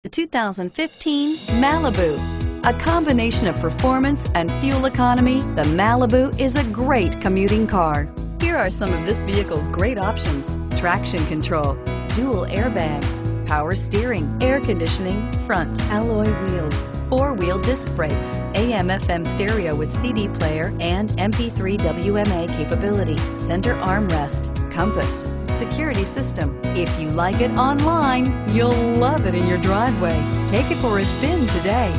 The 2015 Malibu. A combination of performance and fuel economy, the Malibu is a great commuting car. Here are some of this vehicle's great options: traction control, dual airbags, power steering, air conditioning, front alloy wheels, four-wheel disc brakes, AM/FM stereo with CD player and MP3 WMA capability, center armrest, compass, security system. If you like it online, you'll love it in your driveway. Take it for a spin today.